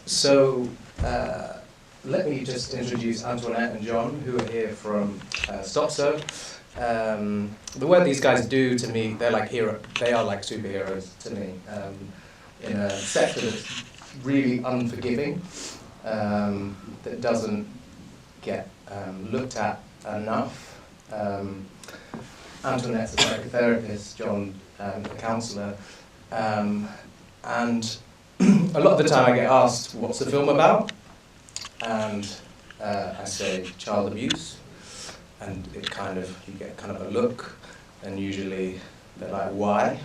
So let me just introduce Antoinette and John, who are here from StopSO. The work these guys do to me, they're like they are like superheroes to me, in a sector that's really unforgiving, that doesn't get looked at enough. Antoinette's a psychotherapist, John a councillor, and a lot of the time I get asked, what's the film about? And I say child abuse, and you get kind of a look, and usually they're like, why?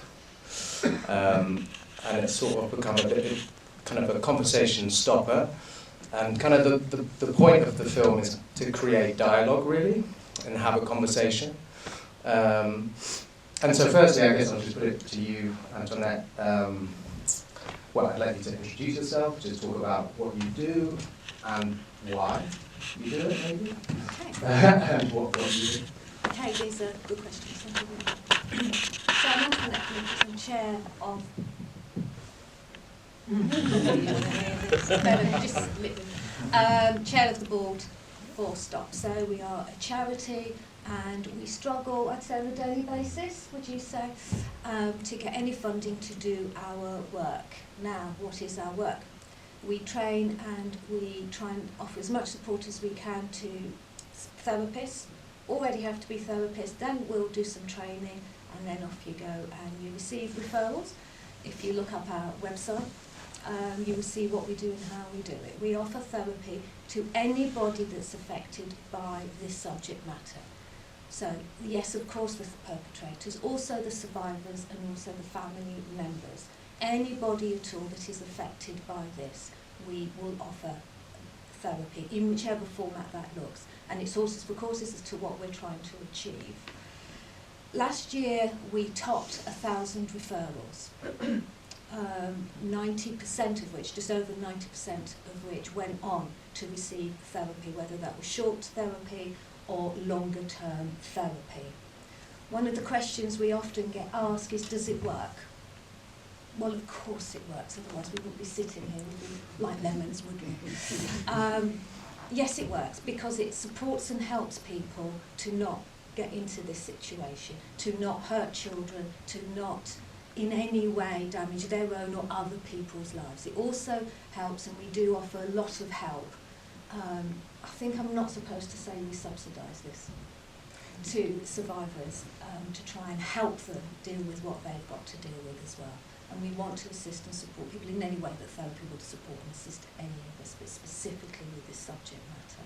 And it's sort of become a bit kind of a conversation stopper, and kind of the point of the film is to create dialogue really, and have a conversation. And so firstly, I guess I'll just put it to you, Antoinette. Well, I'd like you to introduce yourself, just talk about what you do and why you do it, maybe. Okay. And what you do. Okay, these are good questions. So I'm Antounette Philippides, I'm chair of... chair of the board for StopSO. We are a charity, and we struggle, I'd say, on a daily basis, would you say, to get any funding to do our work. Now, what is our work? We train and we try and offer as much support as we can to therapists. Already have to be therapists, then we'll do some training, and then off you go, and you receive referrals. If you look up our website, you will see what we do and how we do it. We offer therapy to anybody that's affected by this subject matter. So, yes, of course, the perpetrators, also the survivors, and also the family members. Anybody at all that is affected by this, we will offer therapy in whichever format that looks. And it's also for courses as to what we're trying to achieve. Last year, we topped 1,000 referrals. 90% of which, just over 90% of which, went on to receive therapy, whether that was short therapy or longer term therapy. One of the questions we often get asked is, does it work? Well, of course it works, otherwise we wouldn't be sitting here, we'd be like lemons, wouldn't we? Yes, it works, because it supports and helps people to not get into this situation, to not hurt children, to not in any way damage their own or other people's lives. It also helps, and we do offer a lot of help. I think I'm not supposed to say we subsidise this to survivors, to try and help them deal with what they've got to deal with as well. And we want to assist and support people in any way that therapy would support and assist any of us, but specifically with this subject matter.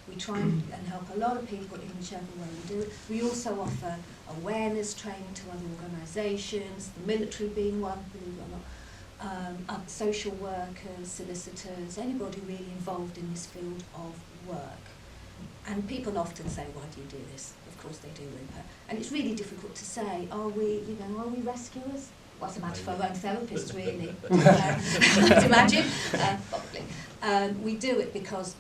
We try and help a lot of people in whichever way we do it. We also offer awareness training to other organisations, the military being one, believe it or not, social workers, solicitors, anybody really involved in this field of work. And people often say, why do you do this? Of course they do, Rupert. And it's really difficult to say, are we rescuers? Well, it's a matter for our own therapists, really. To imagine, probably. We do it because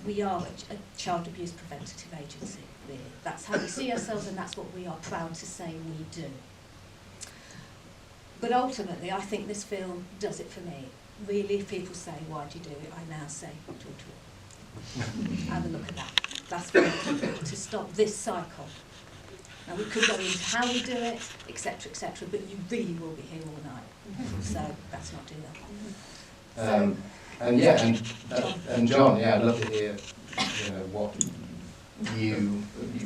we are a child abuse preventative agency, really. That's how we see ourselves, and that's what we are proud to say we do. But ultimately, I think this film does it for me. Really, if people say, why do you do it? I now say, talk to it. Have a look at that. That's very important to stop this cycle. Now, we could go into how we do it, etc., but you really will be here all night. So let's not do that. And John, I'd love to hear, what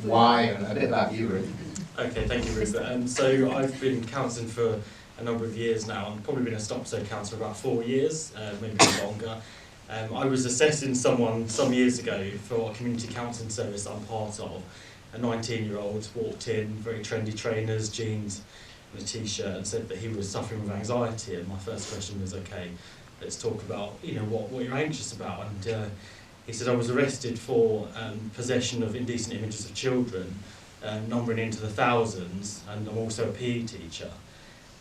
why, and a bit about you, really. Okay, thank you, Rupert. So I've been counselling for a number of years now. I've probably been a StopSO counsellor about 4 years, maybe longer. I was assessing someone some years ago for a community counselling service I'm part of. A 19-year-old walked in, very trendy trainers, jeans and a t-shirt, and said that he was suffering with anxiety. And my first question was, okay, let's talk about what you're anxious about. And he said, I was arrested for possession of indecent images of children, numbering into the thousands, and I'm also a PE teacher.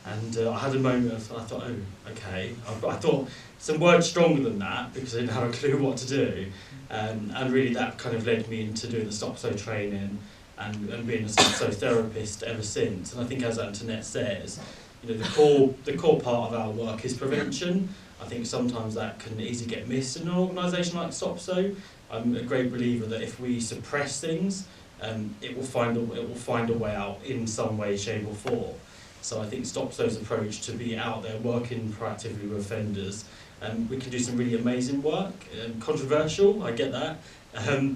And I had a moment of, I thought, oh, okay. I thought some words stronger than that, because I didn't have a clue what to do. And really that kind of led me into doing the StopSO training and being a StopSO therapist ever since. And I think, as Antoinette says, the core part of our work is prevention. I think sometimes that can easily get missed in an organisation like StopSO. I'm a great believer that if we suppress things, it will find a way out in some way, shape or form. So I think StopSO's approach to be out there working proactively with offenders, we can do some really amazing work. Controversial, I get that,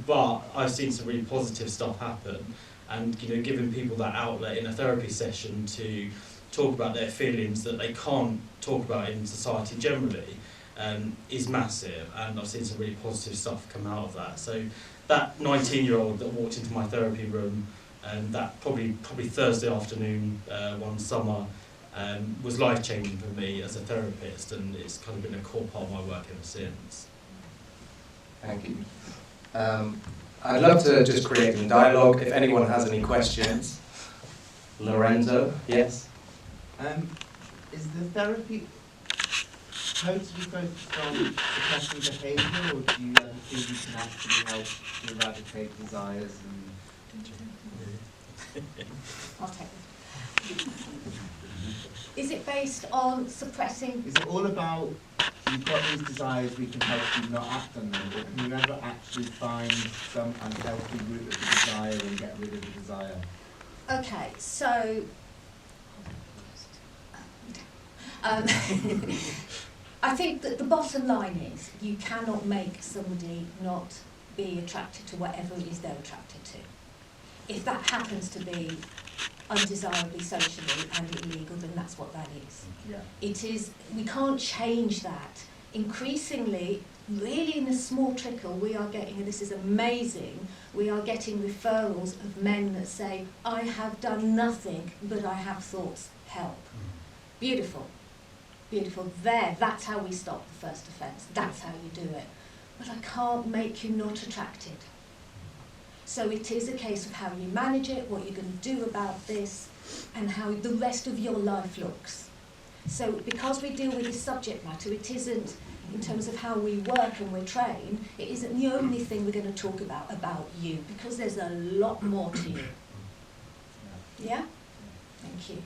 but I've seen some really positive stuff happen. And giving people that outlet in a therapy session to talk about their feelings that they can't talk about in society generally is massive. And I've seen some really positive stuff come out of that. So that 19-year-old that walked into my therapy room, that probably Thursday afternoon one summer, was life-changing for me as a therapist, and it's kind of been a core part of my work ever since. Thank you. I'd love to just create some dialogue. If anyone has any questions. Lorenzo, yes? Is the therapy totally focused on suppressing behaviour, or do you ever feel you can actually help to eradicate desires and... I'll take this. Is it based on suppressing? Is it all about, you've got these desires, we can help you not act on them, or can you ever actually find some unhealthy root of the desire and get rid of the desire? Okay, so I think that the bottom line is you cannot make somebody not be attracted to whatever it is they're attracted to. If that happens to be undesirably socially and illegal, then that's what that is. Yeah. It is, we can't change that. Increasingly, really in a small trickle, we are getting, and this is amazing, we are getting referrals of men that say, I have done nothing, but I have thoughts, help. Beautiful. Beautiful. There, that's how we stop the first offence. That's how you do it. But I can't make you not attracted. So it is a case of how you manage it, what you're going to do about this, and how the rest of your life looks. So because we deal with this subject matter, it isn't, in terms of how we work and we're trained, it isn't the only thing we're going to talk about you, because there's a lot more to you. Yeah? Thank you.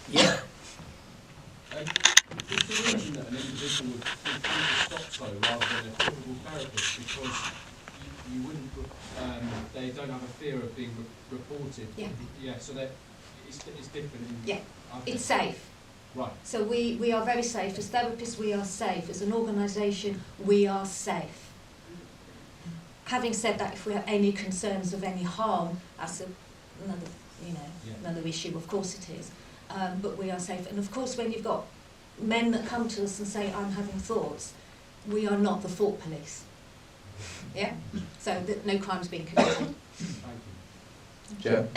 Yeah. It's the reason that an individual would come to StopSO rather than a typical therapist, because you wouldn't, they don't have a fear of being reported. Yeah. Yeah, so that it's different. Yeah, it's safe. Right. So we are very safe. As therapists, we are safe. As an organisation, we are safe. Having said that, if we have any concerns of any harm, that's another issue. Of course it is. But we are safe. And of course, when you've got men that come to us and say, I'm having thoughts, we are not the thought police. Yeah? So that no crime's being committed. Thank you. Joe?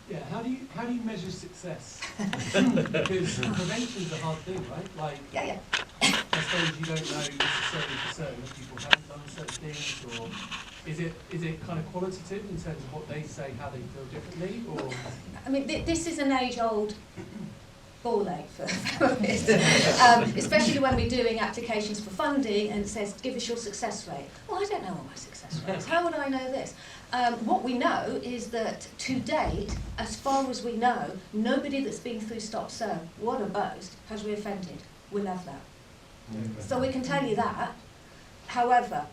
Yeah, how do you measure success? Because prevention's a hard thing, right? Like, Yeah. I suppose you don't know necessarily for certain if people haven't done certain things, or is it kind of qualitative in terms of what they say, how they feel differently, or? I mean, this is an age-old ball ache for therapists, especially when we're doing applications for funding and it says, give us your success rate. Well, I don't know what my success rate is. How would I know this? What we know is that to date, as far as we know, nobody that's been through StopSO, what a boast, has reoffended. We love that. So we can tell you that. However,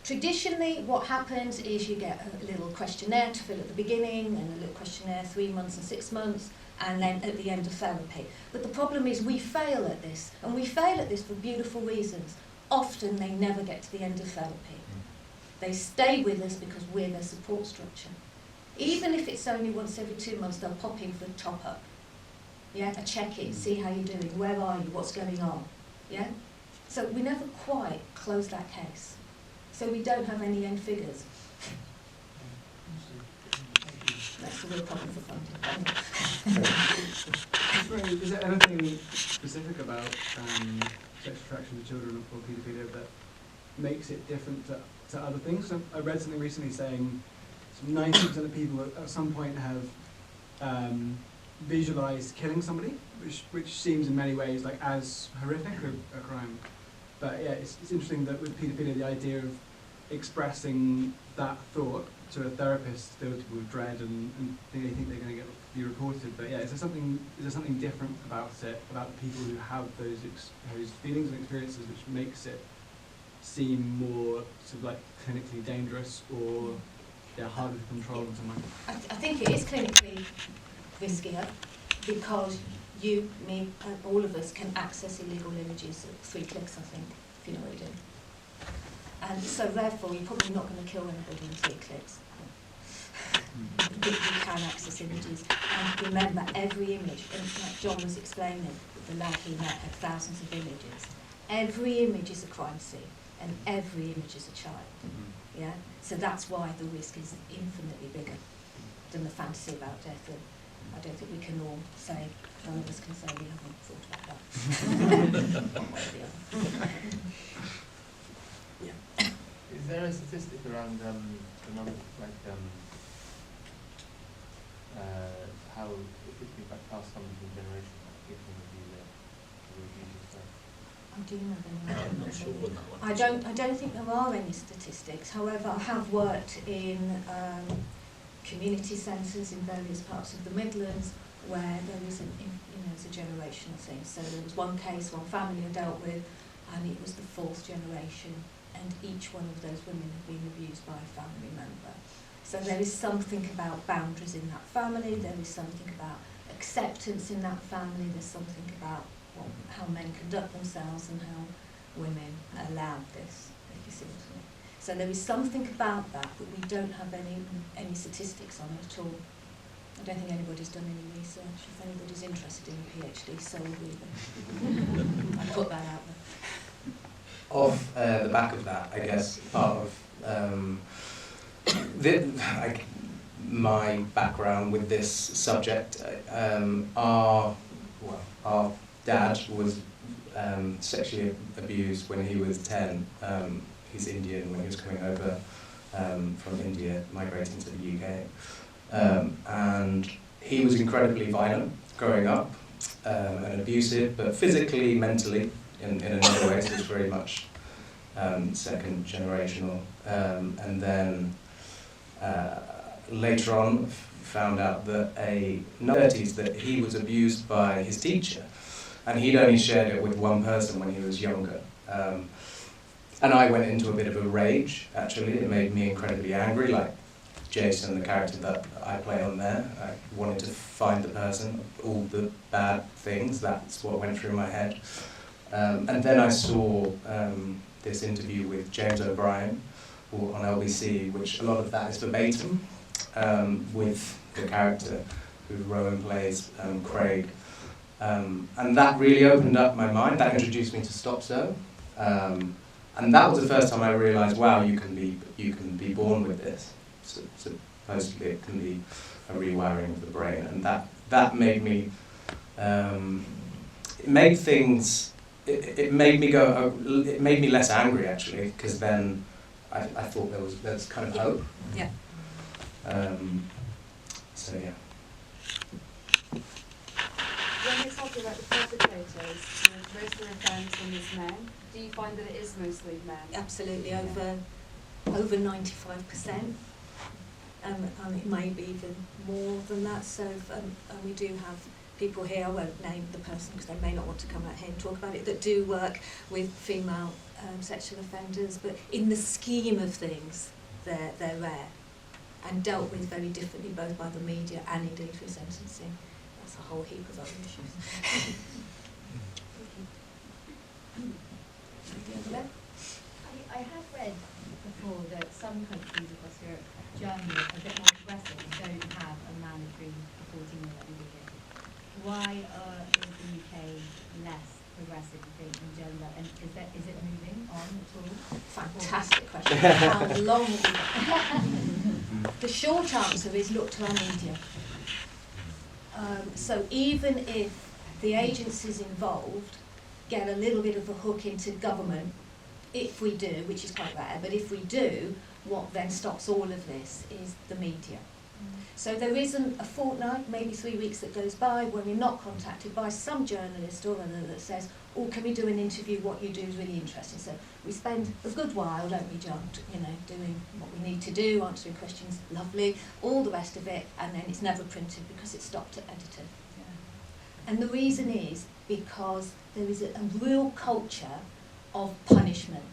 traditionally what happens is you get a little questionnaire to fill at the beginning and a little questionnaire 3 months and 6 months, and then at the end of therapy. But the problem is we fail at this, and we fail at this for beautiful reasons. Often they never get to the end of therapy. They stay with us because we're their support structure. Even if it's only once every 2 months, they'll pop in for a top-up. Yeah, a check-in, see how you're doing, where are you, what's going on. Yeah? So we never quite close that case. So we don't have any end figures. That's the real problem for funding. Is there anything specific about sexual attraction to children or paedophilia that makes it different to other things? So I read something recently saying 90% of people at some point have visualised killing somebody, which seems in many ways like as horrific a crime. But yeah, it's interesting that with paedophilia, the idea of expressing that thought to a therapist, they would with dread and they think they're going to be reported. But yeah, is there something different about it, about the people who have those feelings and experiences, which makes it seem more sort of like clinically dangerous or harder to control in some way? I think it is clinically riskier because you, me, all of us can access illegal images at 3 clicks, I think, if you know what you're doing. And so therefore you're probably not going to kill anybody in 3 clicks. You can access images. And remember, every image, and like John was explaining, the lad he met had thousands of images. Every image is a crime scene, and every image is a child. Yeah? So that's why the risk is infinitely bigger than the fantasy about death. And I don't think we can all say, none of us can say we haven't thought about that. One way or the other. Yeah. Is there a statistic around the number, like, how it could be passed on from generation, like people review stuff? Do you know I'm not sure on that one. I don't think there are any statistics. However, I have worked in community centres in various parts of the Midlands where there is it's a generational thing. So there was one case, one family I dealt with, and it was the 4th generation, and each one of those women had been abused by a family member. So there is something about boundaries in that family, there is something about acceptance in that family, there's something about how men conduct themselves and how women allow this, if you see what I mean. So there is something about that, but we don't have any statistics on it at all. I don't think anybody's done any research. If anybody's interested in a PhD, so will we. I put that out there. Off the back of that, I guess, part of my background with this subject, our dad was sexually abused when he was 10. He's Indian, when he was coming over from India, migrating to the UK. And he was incredibly violent growing up and abusive, but physically, mentally, in another way, so it's very much second generational. And then later on found out that in the 30s that he was abused by his teacher, and he'd only shared it with one person when he was younger. And I went into a bit of a rage, actually. It made me incredibly angry, like Jason, the character that I play on there. I wanted to find the person, all the bad things, that's what went through my head. And then I saw this interview with James O'Brien on LBC, which a lot of that is verbatim, with the character who Rowan plays, Craig. And that really opened up my mind. That introduced me to StopSO. And that was the first time I realised, wow, you can be born with this. So, supposedly it can be a rewiring of the brain, and that made me. It made things. It made me go. It made me less angry, actually, because then I thought there was kind of hope. Yeah. So yeah. When you're talking about the perpetrators, most of the offence on these men, do you find that it is mostly men? Absolutely, over 95%. It may be even more than that. So we do have people here, I won't name the person because they may not want to come out here and talk about it, that do work with female sexual offenders, but in the scheme of things, they're rare and dealt with very differently both by the media and indeed through sentencing. That's a whole heap of other issues. I have read before that some countries across Europe, Germany, are a bit more progressive and don't have a mandatory reporting of every year. Why is the UK less progressive, I think, in Germany? And is it moving on at all? Fantastic question. How long is it? The short answer is look to our media. So even if the agencies involved get a little bit of a hook into government, if we do, which is quite rare, but if we do, what then stops all of this is the media. So there isn't a fortnight, maybe 3 weeks that goes by when we're not contacted by some journalist or other that says, oh, can we do an interview, what you do is really interesting. So we spend a good while, don't we, John, doing what we need to do, answering questions, lovely, all the rest of it, and then it's never printed because it's stopped at editor. And the reason is because there is a real culture of punishment.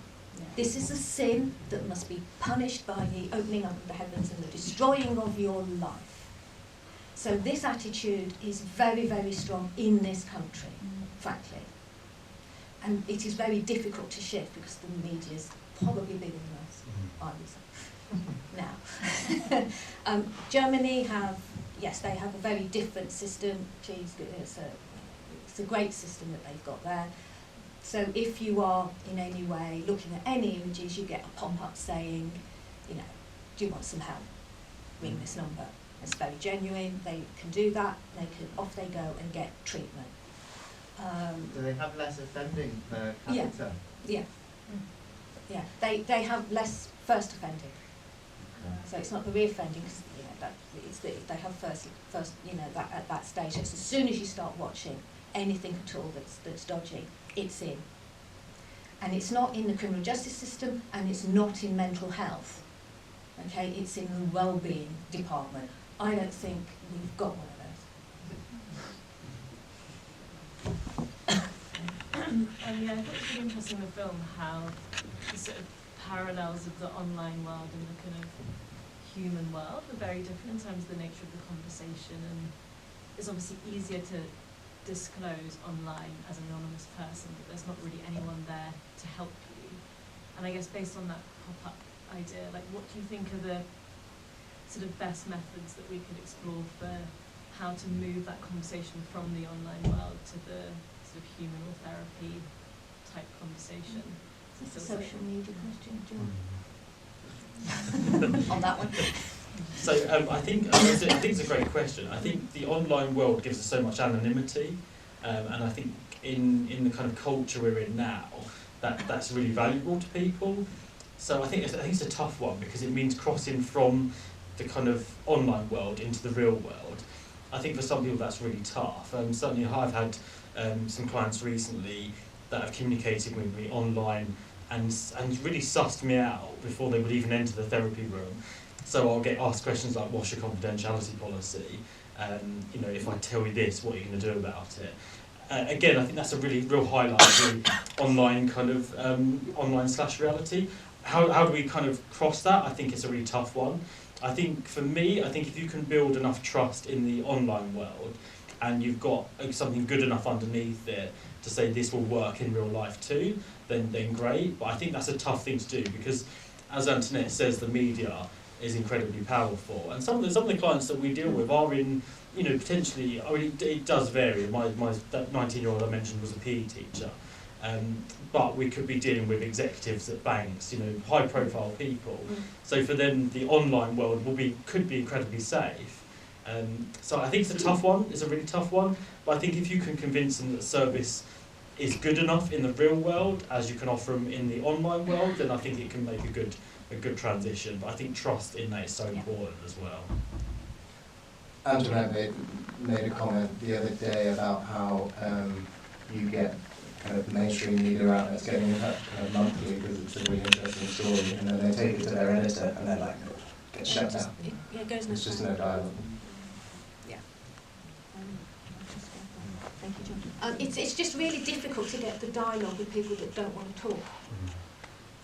This is a sin that must be punished by the opening up of the heavens and the destroying of your life. So this attitude is very, very strong in this country, frankly. And it is very difficult to shift because the media is probably bigger than us, I would say. Now, Germany they have a very different system. It's a great system that they've got there. So if you are in any way looking at any images, you get a pop-up saying, do you want some help? Ring this number. It's very genuine. They can do that. Off they go and get treatment. Do they have less offending per capita? Yeah. They have less first offending. So it's not the re-offending, because they have first that at that stage. It's as soon as you start watching anything at all that's dodgy, it's in. And it's not in the criminal justice system, and it's not in mental health. Okay, it's in the well-being department. I don't think we've got one of I thought it was really interesting in the film how the sort of parallels of the online world and the kind of human world are very different in terms of the nature of the conversation, and it's obviously easier to disclose online as an anonymous person, but there's not really anyone there to help you. And I guess based on that pop-up idea, what do you think are the sort of best methods that we could explore for how to move that conversation from the online world to the sort of human or therapy type conversation? It's a social media question, John. On that one. So I think it's a great question. I think the online world gives us so much anonymity, and I think in the kind of culture we're in now, that's really valuable to people. So I think it's a tough one, because it means crossing from the kind of online world into the real world. I think for some people that's really tough. Certainly I've had some clients recently that have communicated with me online and really sussed me out before they would even enter the therapy room. So I'll get asked questions like, what's your confidentiality policy? If I tell you this, what are you going to do about it? Again, I think that's a real highlight of the online kind of online/reality. How do we kind of cross that? I think it's a really tough one. I think for me, if you can build enough trust in the online world, and you've got something good enough underneath it to say this will work in real life too, then great. But I think that's a tough thing to do, because as Antoinette says, the media is incredibly powerful, and some of the clients that we deal with are in, potentially, it does vary. That 19-year-old I mentioned was a PE teacher, but we could be dealing with executives at banks, high-profile people. So for them, the online world could be incredibly safe. So I think it's a tough one. It's a really tough one. But I think if you can convince them that service is good enough in the real world as you can offer them in the online world, then I think it can make a good transition. But I think trust in that is so important as well. Antoinette made a comment the other day about how you get kind of mainstream media outlets getting in touch kind of monthly because it's a really interesting story, and then they take it to their editor and they're like, get shut down. It's just no dialogue. Thank you, John. It's just really difficult to get the dialogue with people that don't want to talk.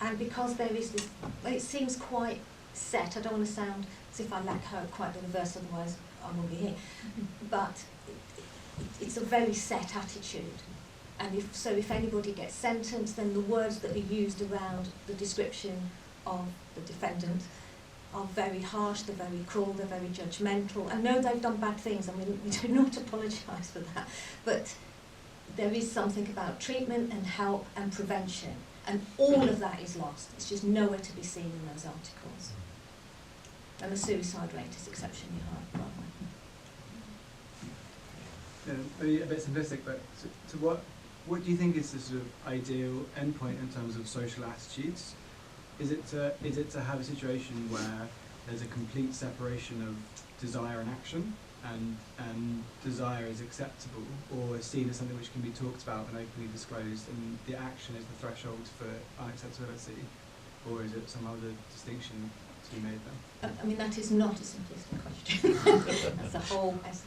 And because there is this, it seems quite set. I don't want to sound as if I lack hope, quite the reverse, otherwise I won't be here. But it's a very set attitude. And if anybody gets sentenced, then the words that are used around the description of the defendant are very harsh, they're very cruel, they're very judgmental. I know they've done bad things, and we do not apologise for that. But there is something about treatment and help and prevention, and all of that is lost. It's just nowhere to be seen in those articles. And the suicide rate is exceptionally high, by the way. Maybe a bit simplistic, but to what do you think is the sort of ideal endpoint in terms of social attitudes? Is it to have a situation where there's a complete separation of desire and action, and desire is acceptable or is seen as something which can be talked about and openly disclosed, and the action is the threshold for unacceptability, or is it some other distinction to be made there? I mean, that is not a simplistic question. That's a whole essence.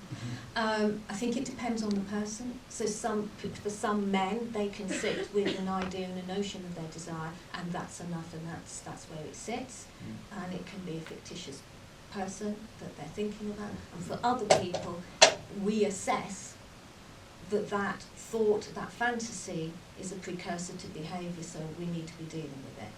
I think it depends on the person. So for some men, they can sit with an idea and a notion of their desire, and that's enough, and that's where it sits. And it can be a fictitious person that they're thinking about. And for other people, we assess that thought, that fantasy, is a precursor to behaviour, so we need to be dealing with it.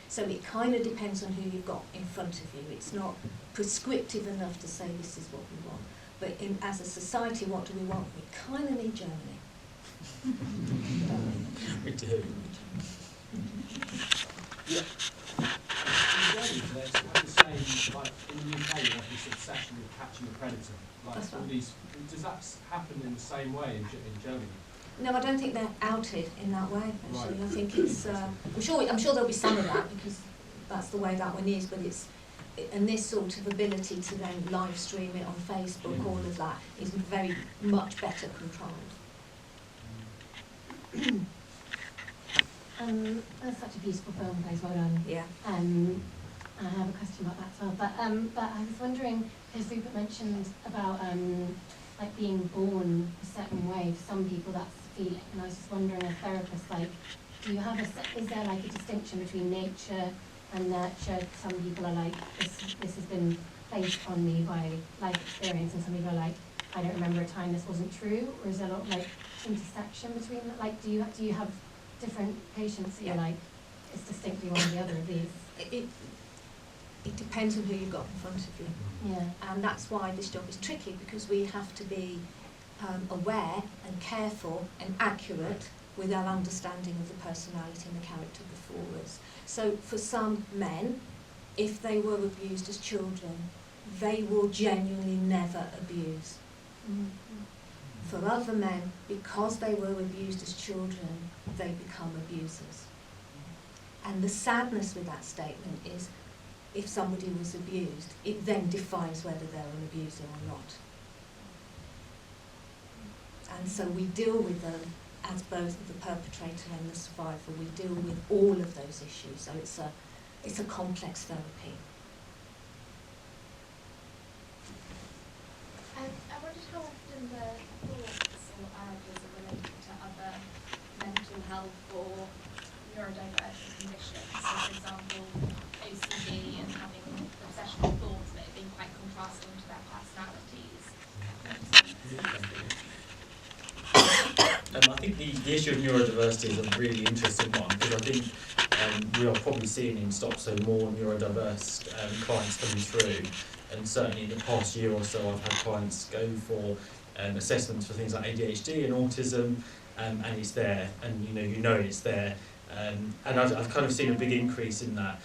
So it kind of depends on who you've got in front of you. It's not prescriptive enough to say this is what we want. But as a society, what do we want? We kind of need Germany. We do. Yeah. In Germany, they have the same, like in the UK, you have this obsession with catching a predator. Like That's all right. these, does that happen in the same way in Germany? No, I don't think they're outed in that way, actually. Right. I think it's, I'm sure there'll be some of that, because that's the way that one is, but and this sort of ability to then live stream it on Facebook, all of that, is very much better controlled. That's such a beautiful film, guys, well done. Yeah. I have a question about that as well, but I was wondering, because Rupert mentioned about like being born a certain way. For some people, that's the feeling, and I was just wondering, as therapists, like, do you have is there like a distinction between nature and nurture? Some people are like, this has been placed on me by life experience, and some people are like, I don't remember a time this wasn't true. Or is there a lot of like intersection between that? Like, do you have different patients that you're like, it's distinctly one or the other of these? It depends on who you've got in front of you. Yeah. And that's why this job is tricky, because we have to be aware and careful and accurate with our understanding of the personality and the character before us. So for some men, if they were abused as children, they will genuinely never abuse. For other men, because they were abused as children, they become abusers. And the sadness with that statement is, if somebody was abused, it then defines whether they're an abuser or not. And so we deal with them as both the perpetrator and the survivor. We deal with all of those issues. So it's a complex therapy. I wondered how often the thoughts or urges are related to other mental health or neurodivergent conditions. So, for example, OCD and having obsessional thoughts that have been quite contrasting to their personalities. I think the issue of neurodiversity is a really interesting one, because I think we are probably seeing in StopSO more neurodiverse clients coming through, and certainly in the past year or so I've had clients go for assessments for things like ADHD and autism, and it's there, and you know it's there, and I've kind of seen a big increase in that.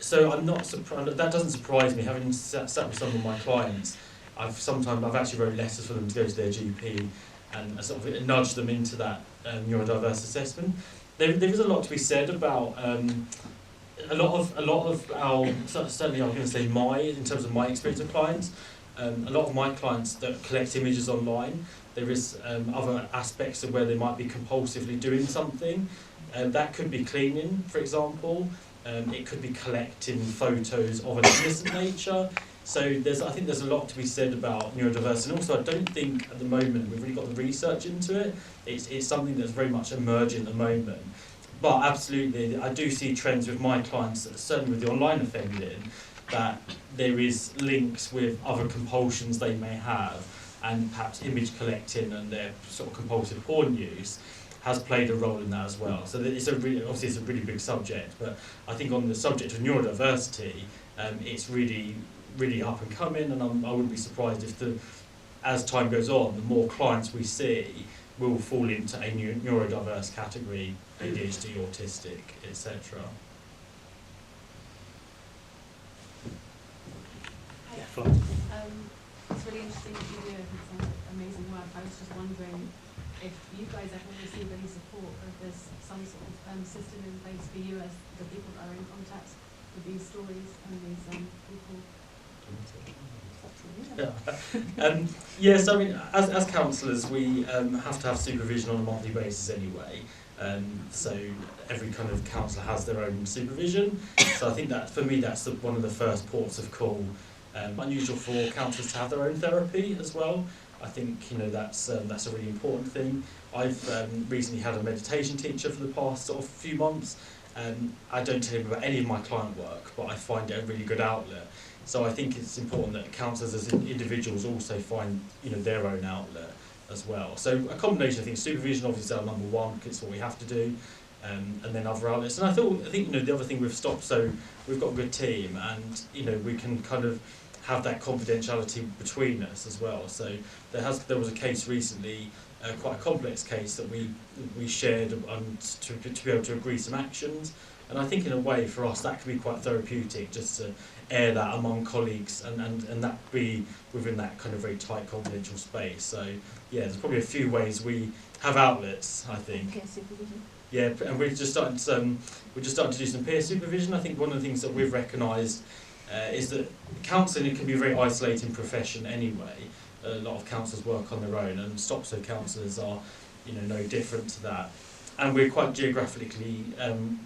So I'm not surprised. That doesn't surprise me. Having sat with some of my clients, I've actually wrote letters for them to go to their GP and sort of nudge them into that neurodiverse assessment. There is a lot to be said about a lot of our, certainly I'm going to say in terms of my experience of clients, a lot of my clients that collect images online, there is other aspects of where they might be compulsively doing something. That could be cleaning, for example. It could be collecting photos of an innocent nature. So I think there's a lot to be said about neurodiversity, and also I don't think at the moment we've really got the research into it. It's something that's very much emerging at the moment. But absolutely, I do see trends with my clients, certainly with the online offending, that there is links with other compulsions they may have, and perhaps image collecting and their sort of compulsive porn use has played a role in that as well. So obviously it's a really big subject, but I think on the subject of neurodiversity, it's really up and coming, and I wouldn't be surprised if as time goes on, the more clients we see will fall into a neurodiverse category, ADHD, autistic, etc. It's really interesting that you do some amazing work. I was just wondering if you guys ever receive any support, or if there's some sort of system in place for you as the people that are in contact with these stories and these people. Yes, I mean, as counsellors, we have to have supervision on a monthly basis anyway. So every kind of counsellor has their own supervision. So I think that, for me, that's one of the first ports of call. Unusual for counsellors to have their own therapy as well. I think, that's a really important thing. I've recently had a meditation teacher for the past sort of few months. I don't tell him about any of my client work, but I find it a really good outlet. So I think it's important that counsellors as individuals also find, their own outlet as well. So a combination of things. Supervision obviously is our number one, because it's what we have to do, and then other outlets. And I think the other thing with StopSO, we've got a good team, and we can kind of have that confidentiality between us as well. So there was a case recently, quite a complex case that we shared to be able to agree some actions. And I think in a way for us that can be quite therapeutic, just to air that among colleagues and that be within that kind of very tight confidential space. So yeah, there's probably a few ways we have outlets, I think. Peer supervision. Yeah, and we're just starting to do some peer supervision. I think one of the things that we've recognised is that counselling can be a very isolating profession anyway. A lot of counsellors work on their own, and StopSO counsellors are, no different to that. And we're quite geographically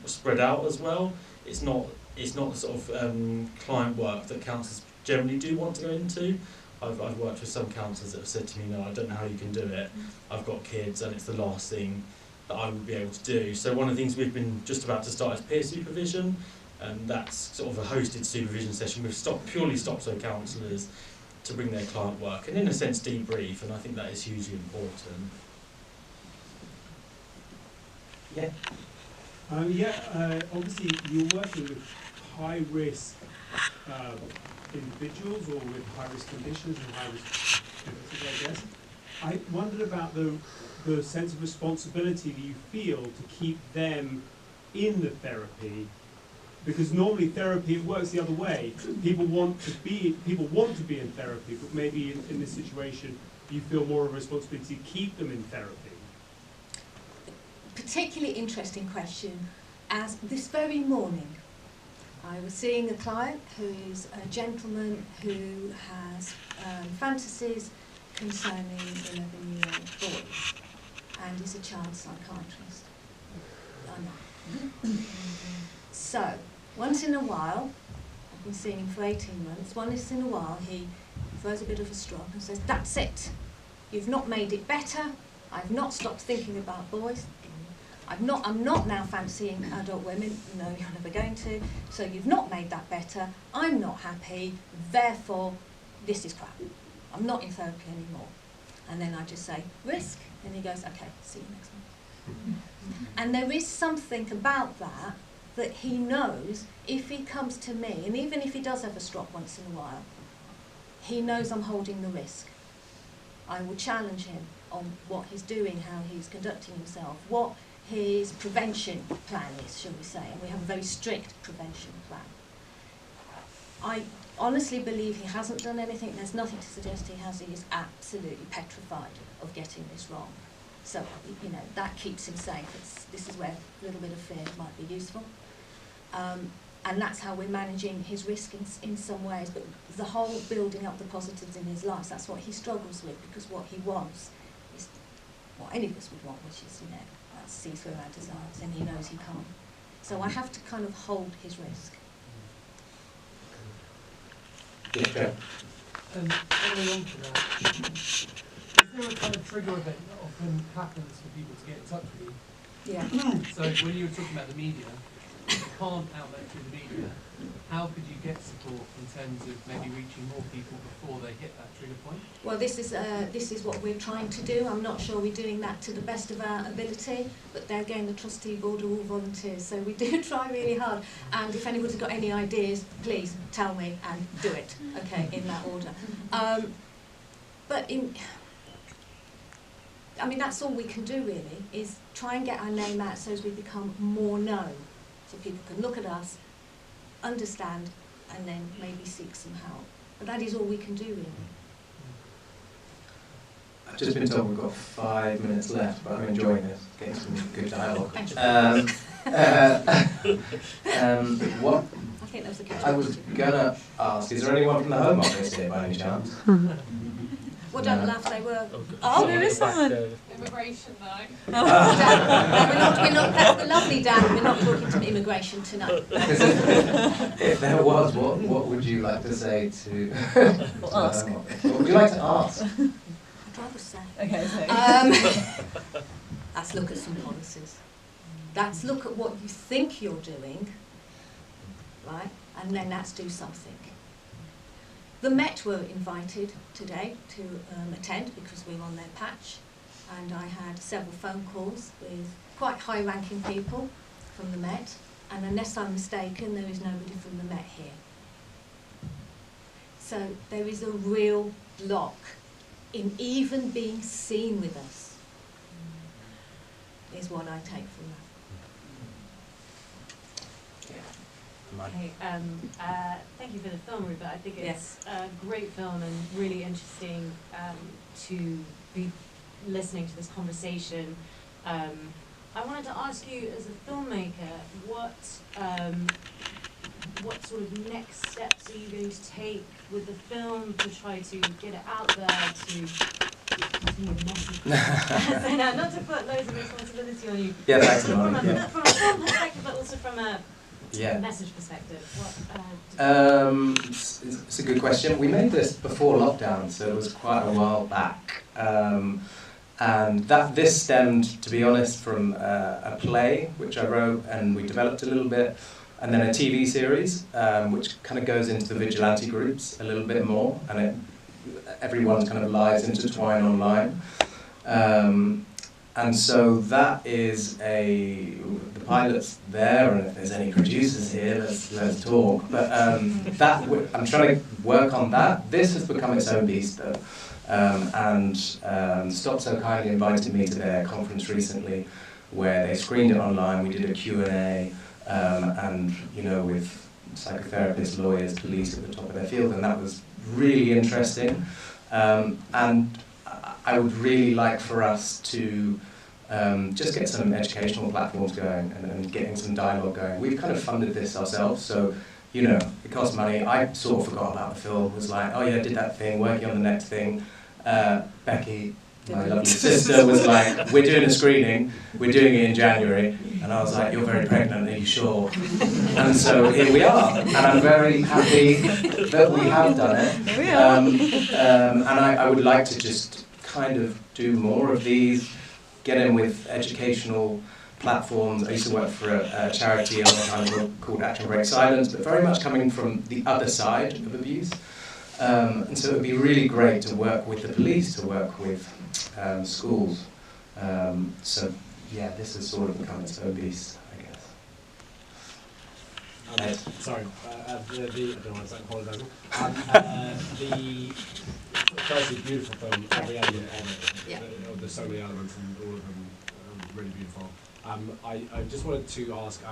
spread out as well. It's not the sort of client work that counsellors generally do want to go into. I've worked with some counsellors that have said to me, no, I don't know how you can do it. I've got kids and it's the last thing that I would be able to do. So one of the things we've been just about to start is peer supervision, and that's sort of a hosted supervision session with purely StopSO counsellors to bring their client work and in a sense debrief, and I think that is hugely important. Yeah. Obviously you're working with high-risk individuals or with high-risk conditions and high-risk differences, I guess. I wondered about the sense of responsibility that you feel to keep them in the therapy, because normally therapy, it works the other way. People want to be in therapy, but maybe in this situation you feel more of a responsibility to keep them in therapy. Particularly interesting question, as this very morning I was seeing a client who is a gentleman who has fantasies concerning 11-year-old boys and is a child psychiatrist. I know. So, once in a while, I've been seeing him for 18 months, once in a while he throws a bit of a stroke and says, that's it, you've not made it better, I've not stopped thinking about boys, I'm not now fancying adult women, no, you're never going to, so you've not made that better, I'm not happy, therefore this is crap, I'm not in therapy anymore. And then I just say, risk, and he goes, okay, see you next month. And there is something about that he knows if he comes to me, and even if he does have a strop once in a while, he knows I'm holding the risk. I will challenge him on what he's doing, how he's conducting himself, what his prevention plan is, shall we say, and we have a very strict prevention plan. I honestly believe he hasn't done anything, there's nothing to suggest he has, he is absolutely petrified of getting this wrong. So, that keeps him safe. This is where a little bit of fear might be useful. And that's how we're managing his risk in some ways, but the whole building up the positives in his life, that's what he struggles with, because what he wants is what any of us would want, which is, see through our desires, and he knows he can't. So I have to kind of hold his risk. Yeah. Following on to that, is there a kind of trigger event that often happens for people to get in touch with you? Yeah. So when you were talking about the media, if you can't outlet through the media, how could you get support in terms of maybe reaching more people before they hit that trigger point? Well, this is what we're trying to do. I'm not sure we're doing that to the best of our ability, but there again, the trustee board are all volunteers, so we do try really hard. And if anybody's got any ideas, please tell me and do it, okay, in that order. That's all we can do really, is try and get our name out so as we become more known, so people can look at us, understand, and then maybe seek some help. But that is all we can do really. I've just been told we've got 5 minutes left, but I'm enjoying this, getting some good dialogue. What I think that was a good I was gonna ask, is there anyone from the Home Office here by any chance? Well, don't laugh, they were. Oh, there is someone. Immigration though. No, we're not, that's the lovely Dan, we're not talking to immigration tonight. If there was, what would you like to say to, Or to ask. the Home Office? What would you like to ask? I'd rather say. Okay, so. Let's look at some policies. Let's look at what you think you're doing, right? And then let's do something. The Met were invited today to attend because we're on their patch, and I had several phone calls with quite high-ranking people from the Met, and unless I'm mistaken, there is nobody from the Met here. So there is a real block in even being seen with us, is what I take from that. Hey, thank you for the film, Rupert. I think it's Yes. a great film and really interesting to be listening to this conversation. I wanted to ask you, as a filmmaker, what sort of next steps are you going to take with the film to try to get it out there, to continue the message? So now, not to put loads of responsibility on you, Yeah, thanks, from Imani, a yeah. film perspective, but also from a Yeah. message perspective. It's a good question. We made this before lockdown, so it was quite a while back. And this stemmed, to be honest, from a play which I wrote and we developed a little bit, and then a TV series which kind of goes into the vigilante groups a little bit more, and everyone's kind of lives intertwine online. And so that is the pilot's there, and if there's any producers here, let's talk. But I'm trying to work on that. This has become its own beast, though. And StopSO kindly invited me to their conference recently, where they screened it online. We did a Q&A, and with psychotherapists, lawyers, police at the top of their field, and that was really interesting. And I would really like for us to just get some educational platforms going and getting some dialogue going. We've kind of funded this ourselves, so it costs money. I sort of forgot about the film. Was like, oh yeah, did that thing, working on the next thing. Becky, my lovely sister, was like, we're doing a screening, we're doing it in January, and I was like, you're very pregnant, are you sure? And so here we are, and I'm very happy that we have done it. Here we are. And I would like to just kind of do more of these, get in with educational platforms. I used to work for a charity a long time ago called Action Break Silence, but very much coming from the other side of abuse. And so it would be really great to work with the police, to work with schools. So yeah, this has sort of become its own beast, I guess. Sorry, I don't want to apologise. Firstly, beautiful film, every element of it. Yeah. There's so many elements and all of them really beautiful. I just wanted to ask,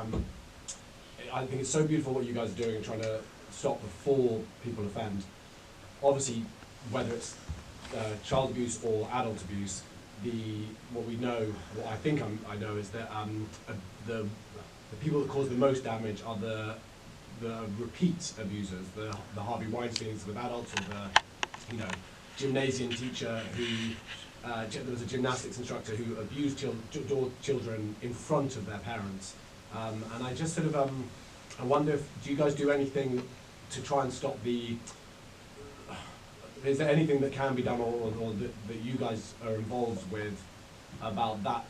I think it's so beautiful what you guys are doing and trying to stop before people offend. Obviously, whether it's child abuse or adult abuse, what I think I know is that the people that cause the most damage are the repeat abusers, the Harvey Weinsteins with adults, or the gymnasium teacher who there was a gymnastics instructor who abused children in front of their parents, and I just sort of I wonder do you guys do anything to try and stop is there anything that can be done or that you guys are involved with about that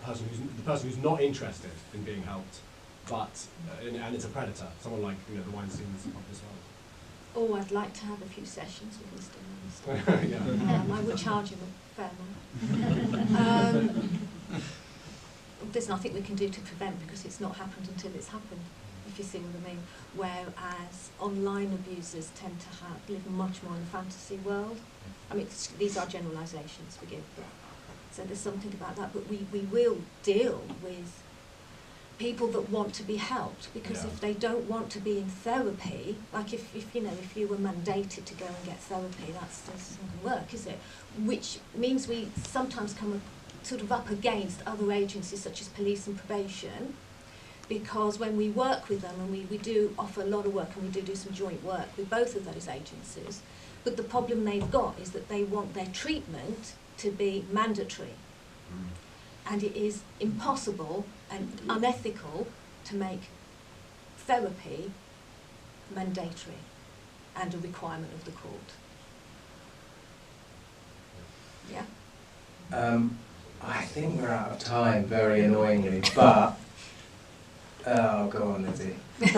person who's not interested in being helped, but and it's a predator, someone like the Weinsteins of this world? Oh, I'd like to have a few sessions with Mr. Weinstein. Yeah. I would charge him a fair amount. There's nothing we can do to prevent because it's not happened until it's happened, if you see what I mean. Whereas online abusers tend to live much more in a fantasy world. I mean, these are generalisations, forgive, but so there's something about that. But we will deal with people that want to be helped, because if they don't want to be in therapy, like if you were mandated to go and get therapy, that's not going to work, is it? Which means we sometimes come sort of up against other agencies such as police and probation, because when we work with them, and we do offer a lot of work, and we do some joint work with both of those agencies, but the problem they've got is that they want their treatment to be mandatory. And it is impossible and unethical to make therapy mandatory and a requirement of the court. Yeah? I think we're out of time, very annoyingly, but... Oh, go on, Lizzie. Very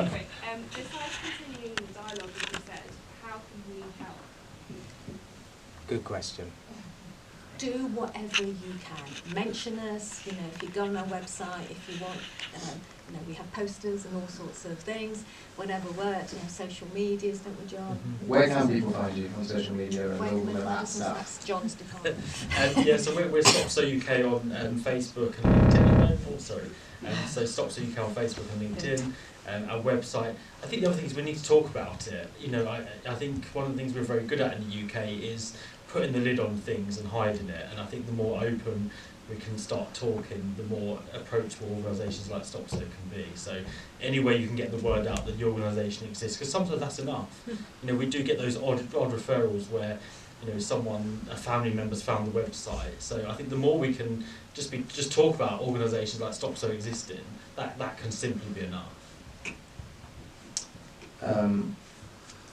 quick. Besides continuing the dialogue, as you said, how can we help? Good question. Do whatever you can. Mention us, if you go on our website, if you want, we have posters and all sorts of things, whatever works, social medias, don't we, John? Where can people find you on social media and all of that stuff? That's John's department. So we're StopSO UK on Facebook and LinkedIn. So StopSO UK on Facebook and LinkedIn. Our website. I think the other thing is we need to talk about it. I think one of the things we're very good at in the UK is putting the lid on things and hiding it. And I think the more open we can start talking, the more approachable organisations like StopSO can be. So any way you can get the word out that your organisation exists, because sometimes that's enough. We do get those odd referrals where a family member's found the website. So I think the more we can just talk about organisations like StopSO existing, that can simply be enough.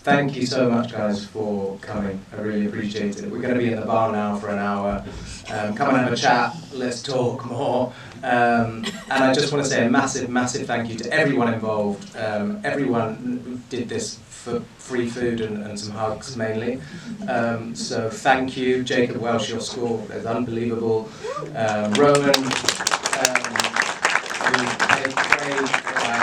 Thank you so much, guys, for coming. I really appreciate it. We're going to be in the bar now for an hour. Come and have a chat. Let's talk more. And I just want to say a massive, massive thank you to everyone involved. Everyone who did this for free food and some hugs, mainly. So thank you. Jacob Welsh, your score is unbelievable. Rowan,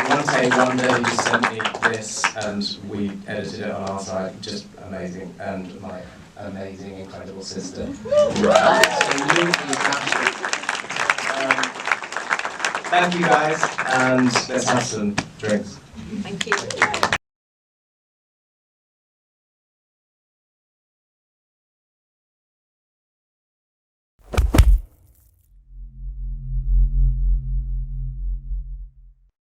one day he just sent me this and we edited it on our side. Just amazing. And my amazing, incredible sister. Absolutely massive. Thank you guys, and let's have some drinks. Thank you.